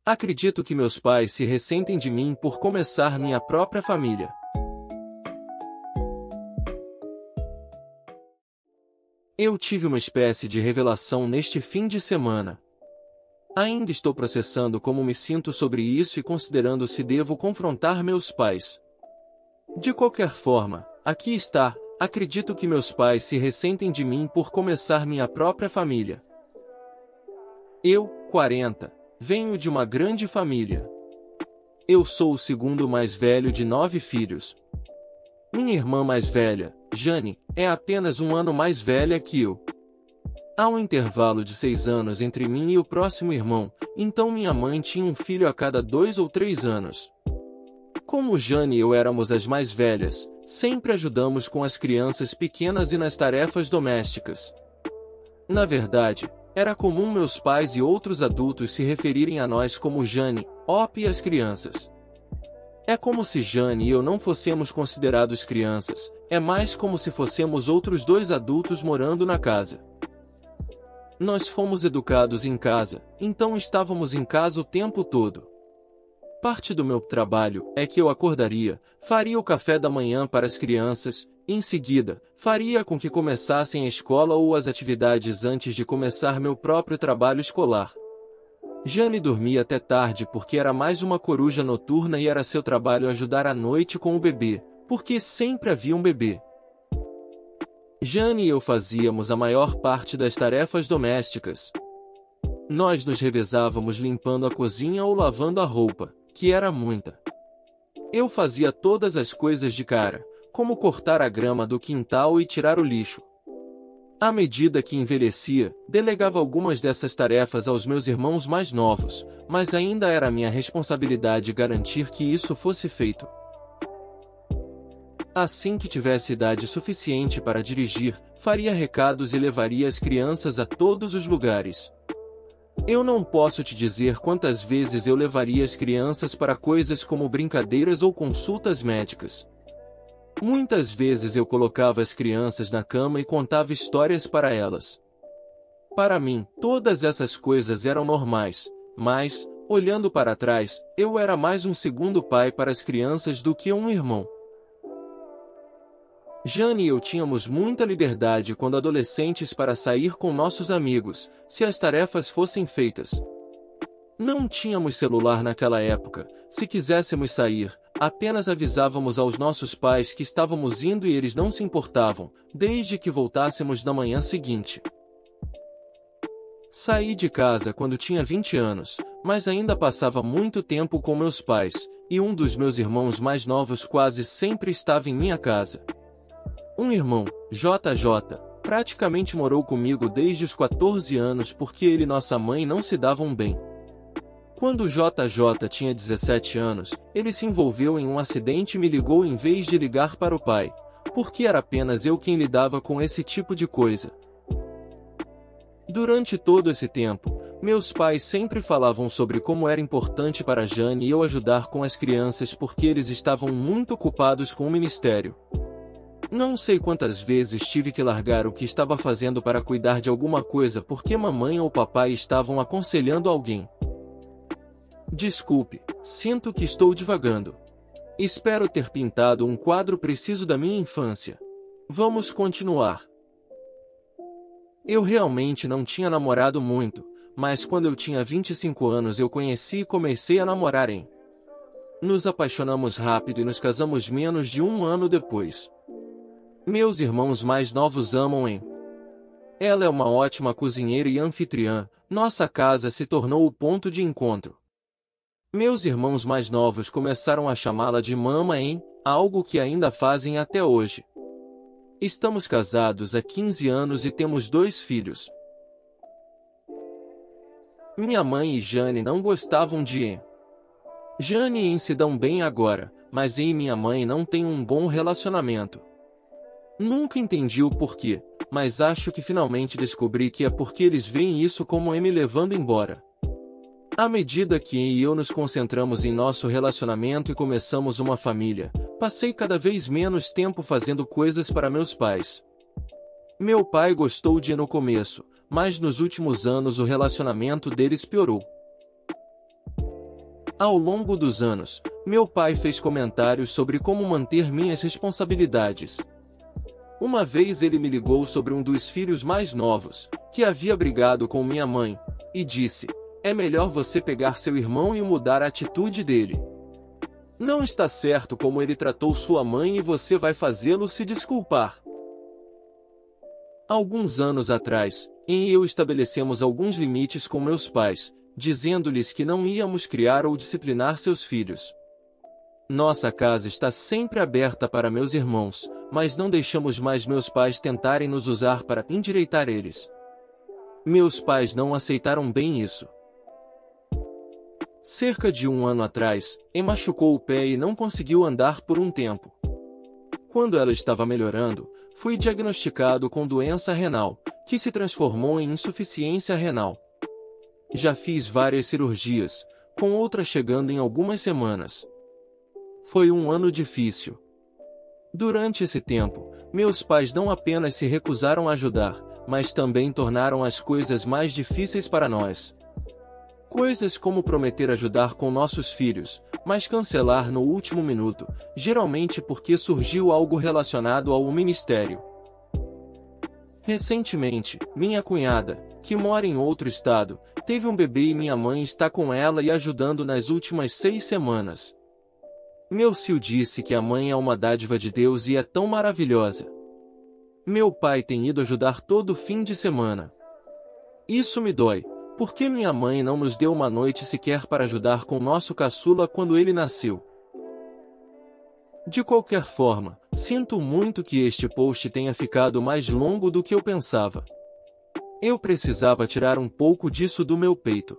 Acredito que meus pais se ressentem de mim por começar minha própria família. Eu tive uma espécie de revelação neste fim de semana. Ainda estou processando como me sinto sobre isso e considerando se devo confrontar meus pais. De qualquer forma, aqui está: acredito que meus pais se ressentem de mim por começar minha própria família. Eu, 40, venho de uma grande família. Eu sou o segundo mais velho de 9 filhos. Minha irmã mais velha, Jane, é apenas um ano mais velha que eu. Há um intervalo de 6 anos entre mim e o próximo irmão, então minha mãe tinha um filho a cada 2 ou 3 anos. Como Jane e eu éramos as mais velhas, sempre ajudamos com as crianças pequenas e nas tarefas domésticas. Na verdade, era comum meus pais e outros adultos se referirem a nós como Jane, Op e as crianças. É como se Jane e eu não fossemos considerados crianças, é mais como se fossemos outros 2 adultos morando na casa. Nós fomos educados em casa, então estávamos em casa o tempo todo. Parte do meu trabalho é que eu acordaria, faria o café da manhã para as crianças, em seguida, faria com que começassem a escola ou as atividades antes de começar meu próprio trabalho escolar. Jane dormia até tarde porque era mais uma coruja noturna e era seu trabalho ajudar à noite com o bebê, porque sempre havia um bebê. Jane e eu fazíamos a maior parte das tarefas domésticas. Nós nos revezávamos limpando a cozinha ou lavando a roupa, que era muita. Eu fazia todas as coisas de cara, como cortar a grama do quintal e tirar o lixo. À medida que envelhecia, delegava algumas dessas tarefas aos meus irmãos mais novos, mas ainda era minha responsabilidade garantir que isso fosse feito. Assim que tivesse idade suficiente para dirigir, faria recados e levaria as crianças a todos os lugares. Eu não posso te dizer quantas vezes eu levaria as crianças para coisas como brincadeiras ou consultas médicas. Muitas vezes eu colocava as crianças na cama e contava histórias para elas. Para mim, todas essas coisas eram normais, mas, olhando para trás, eu era mais um segundo pai para as crianças do que um irmão. Jane e eu tínhamos muita liberdade quando adolescentes para sair com nossos amigos, se as tarefas fossem feitas. Não tínhamos celular naquela época. Se quiséssemos sair, apenas avisávamos aos nossos pais que estávamos indo e eles não se importavam, desde que voltássemos na manhã seguinte. Saí de casa quando tinha 20 anos, mas ainda passava muito tempo com meus pais, e um dos meus irmãos mais novos quase sempre estava em minha casa. Um irmão, JJ, praticamente morou comigo desde os 14 anos porque ele e nossa mãe não se davam bem. Quando JJ tinha 17 anos, ele se envolveu em um acidente e me ligou em vez de ligar para o pai, porque era apenas eu quem lidava com esse tipo de coisa. Durante todo esse tempo, meus pais sempre falavam sobre como era importante para Jane e eu ajudar com as crianças porque eles estavam muito ocupados com o ministério. Não sei quantas vezes tive que largar o que estava fazendo para cuidar de alguma coisa porque mamãe ou papai estavam aconselhando alguém. Desculpe, sinto que estou divagando. Espero ter pintado um quadro preciso da minha infância. Vamos continuar. Eu realmente não tinha namorado muito, mas quando eu tinha 25 anos eu conheci e comecei a namorar em. Nos apaixonamos rápido e nos casamos menos de um ano depois. Meus irmãos mais novos amam em. Ela é uma ótima cozinheira e anfitriã, nossa casa se tornou o ponto de encontro. Meus irmãos mais novos começaram a chamá-la de Mama em, algo que ainda fazem até hoje. Estamos casados há 15 anos e temos 2 filhos. Minha mãe e Jane não gostavam de em. Jane e em se dão bem agora, mas em e minha mãe não têm um bom relacionamento. Nunca entendi o porquê, mas acho que finalmente descobri que é porque eles veem isso como me levando embora. À medida que em e eu nos concentramos em nosso relacionamento e começamos uma família, passei cada vez menos tempo fazendo coisas para meus pais. Meu pai gostou de no começo, mas nos últimos anos o relacionamento deles piorou. Ao longo dos anos, meu pai fez comentários sobre como manter minhas responsabilidades. Uma vez ele me ligou sobre um dos filhos mais novos, que havia brigado com minha mãe, e disse: "É melhor você pegar seu irmão e mudar a atitude dele. Não está certo como ele tratou sua mãe e você vai fazê-lo se desculpar." Alguns anos atrás, eu estabelecemos alguns limites com meus pais, dizendo-lhes que não íamos criar ou disciplinar seus filhos. Nossa casa está sempre aberta para meus irmãos, mas não deixamos mais meus pais tentarem nos usar para endireitar eles. Meus pais não aceitaram bem isso. Cerca de um ano atrás, machucou o pé e não conseguiu andar por um tempo. Quando ela estava melhorando, fui diagnosticado com doença renal, que se transformou em insuficiência renal. Já fiz várias cirurgias, com outras chegando em algumas semanas. Foi um ano difícil. Durante esse tempo, meus pais não apenas se recusaram a ajudar, mas também tornaram as coisas mais difíceis para nós. Coisas como prometer ajudar com nossos filhos, mas cancelar no último minuto, geralmente porque surgiu algo relacionado ao ministério. Recentemente, minha cunhada, que mora em outro estado, teve um bebê e minha mãe está com ela e ajudando nas últimas 6 semanas. Meu tio disse que a mãe é uma dádiva de Deus e é tão maravilhosa. Meu pai tem ido ajudar todo fim de semana. Isso me dói, porque minha mãe não nos deu uma noite sequer para ajudar com nosso caçula quando ele nasceu. De qualquer forma, sinto muito que este post tenha ficado mais longo do que eu pensava. Eu precisava tirar um pouco disso do meu peito.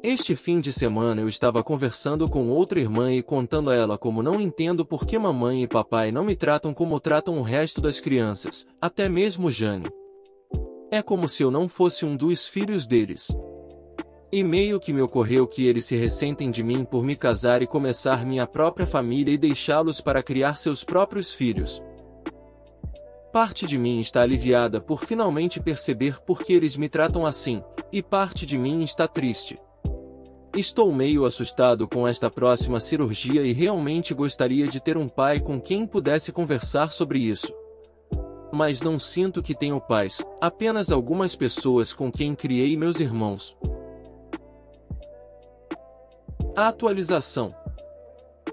Este fim de semana eu estava conversando com outra irmã e contando a ela como não entendo por que mamãe e papai não me tratam como tratam o resto das crianças, até mesmo Jane. É como se eu não fosse um dos filhos deles. E meio que me ocorreu que eles se ressentem de mim por me casar e começar minha própria família e deixá-los para criar seus próprios filhos. Parte de mim está aliviada por finalmente perceber por que eles me tratam assim, e parte de mim está triste. Estou meio assustado com esta próxima cirurgia e realmente gostaria de ter um pai com quem pudesse conversar sobre isso. Mas não sinto que tenho pais, apenas algumas pessoas com quem criei meus irmãos. Atualização.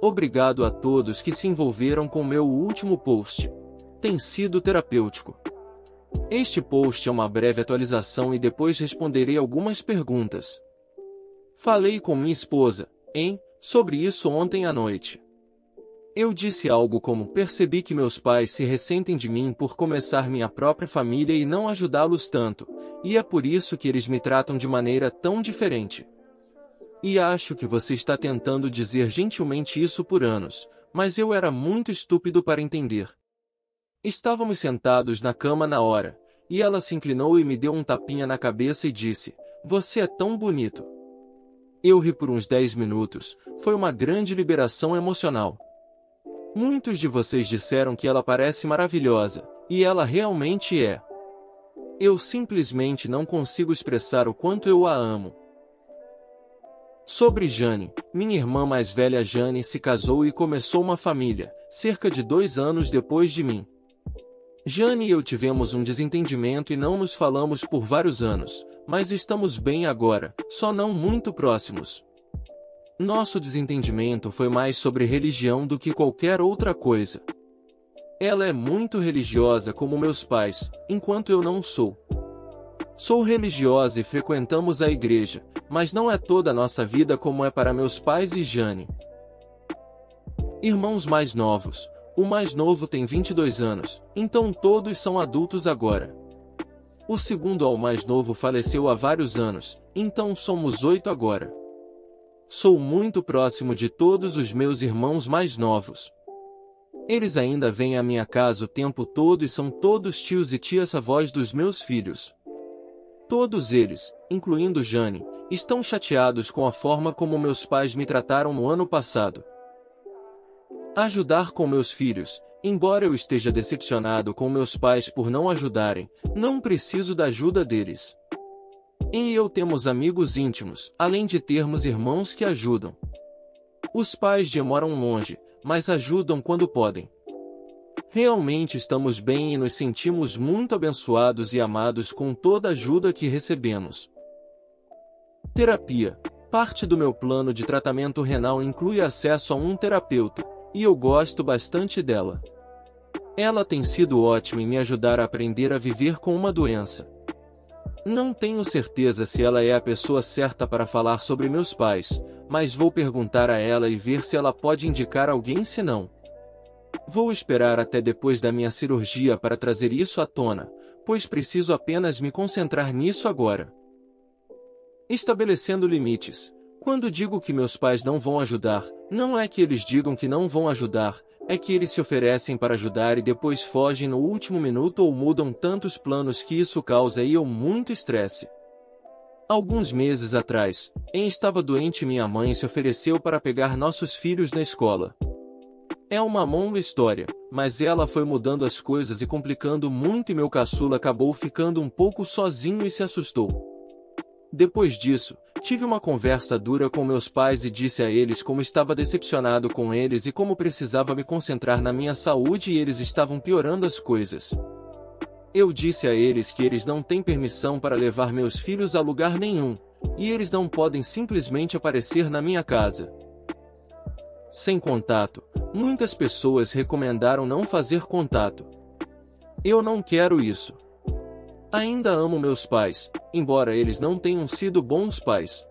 Obrigado a todos que se envolveram com meu último post. Tem sido terapêutico. Este post é uma breve atualização e depois responderei algumas perguntas. Falei com minha esposa, sobre isso ontem à noite. Eu disse algo como: percebi que meus pais se ressentem de mim por começar minha própria família e não ajudá-los tanto, e é por isso que eles me tratam de maneira tão diferente. E acho que você está tentando dizer gentilmente isso por anos, mas eu era muito estúpido para entender. Estávamos sentados na cama na hora, e ela se inclinou e me deu um tapinha na cabeça e disse: "Você é tão bonito." Eu ri por uns 10 minutos, foi uma grande liberação emocional. Muitos de vocês disseram que ela parece maravilhosa, e ela realmente é. Eu simplesmente não consigo expressar o quanto eu a amo. Sobre Jane, minha irmã mais velha Jane se casou e começou uma família, cerca de 2 anos depois de mim. Jane e eu tivemos um desentendimento e não nos falamos por vários anos, mas estamos bem agora, só não muito próximos. Nosso desentendimento foi mais sobre religião do que qualquer outra coisa. Ela é muito religiosa como meus pais, enquanto eu não sou. Sou religiosa e frequentamos a igreja, mas não é toda a nossa vida como é para meus pais e Jane. Irmãos mais novos. O mais novo tem 22 anos, então todos são adultos agora. O segundo ao mais novo faleceu há vários anos, então somos 8 agora. Sou muito próximo de todos os meus irmãos mais novos. Eles ainda vêm à minha casa o tempo todo e são todos tios e tias-avós dos meus filhos. Todos eles, incluindo Jane, estão chateados com a forma como meus pais me trataram no ano passado. Ajudar com meus filhos. Embora eu esteja decepcionado com meus pais por não ajudarem, não preciso da ajuda deles. E eu temos amigos íntimos, além de termos irmãos que ajudam. Os pais de moram longe, mas ajudam quando podem. Realmente estamos bem e nos sentimos muito abençoados e amados com toda a ajuda que recebemos. Terapia. Parte do meu plano de tratamento renal inclui acesso a um terapeuta, e eu gosto bastante dela. Ela tem sido ótima em me ajudar a aprender a viver com uma doença. Não tenho certeza se ela é a pessoa certa para falar sobre meus pais, mas vou perguntar a ela e ver se ela pode indicar alguém se não. Vou esperar até depois da minha cirurgia para trazer isso à tona, pois preciso apenas me concentrar nisso agora. Estabelecendo limites. Quando digo que meus pais não vão ajudar, não é que eles digam que não vão ajudar, é que eles se oferecem para ajudar e depois fogem no último minuto ou mudam tantos planos que isso causa eu muito estresse. Alguns meses atrás, estava doente e minha mãe se ofereceu para pegar nossos filhos na escola. É uma longa história, mas ela foi mudando as coisas e complicando muito e meu caçula acabou ficando um pouco sozinho e se assustou. Depois disso, tive uma conversa dura com meus pais e disse a eles como estava decepcionado com eles e como precisava me concentrar na minha saúde e eles estavam piorando as coisas. Eu disse a eles que eles não têm permissão para levar meus filhos a lugar nenhum, e eles não podem simplesmente aparecer na minha casa. Sem contato, muitas pessoas recomendaram não fazer contato. Eu não quero isso. Ainda amo meus pais, embora eles não tenham sido bons pais.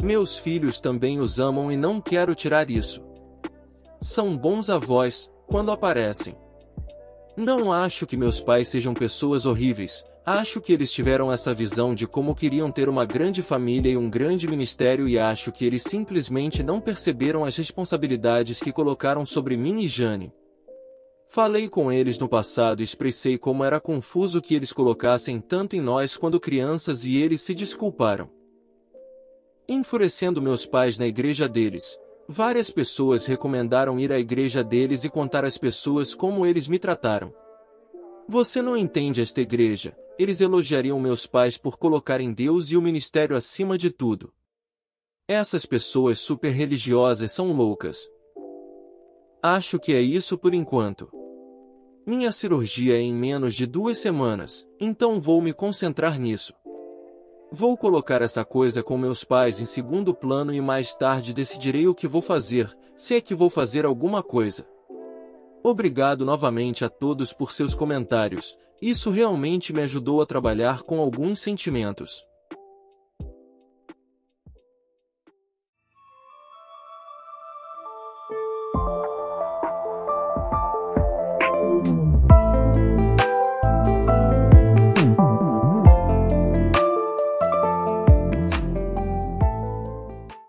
Meus filhos também os amam e não quero tirar isso. São bons avós, quando aparecem. Não acho que meus pais sejam pessoas horríveis, acho que eles tiveram essa visão de como queriam ter uma grande família e um grande ministério e acho que eles simplesmente não perceberam as responsabilidades que colocaram sobre mim e Jane. Falei com eles no passado e expressei como era confuso que eles colocassem tanto em nós quando crianças e eles se desculparam. Enfurecendo meus pais na igreja deles, várias pessoas recomendaram ir à igreja deles e contar às pessoas como eles me trataram. Você não entende esta igreja, eles elogiariam meus pais por colocarem Deus e o ministério acima de tudo. Essas pessoas super religiosas são loucas. Acho que é isso por enquanto. Minha cirurgia é em menos de 2 semanas, então vou me concentrar nisso. Vou colocar essa coisa com meus pais em segundo plano e mais tarde decidirei o que vou fazer, se é que vou fazer alguma coisa. Obrigado novamente a todos por seus comentários, isso realmente me ajudou a trabalhar com alguns sentimentos.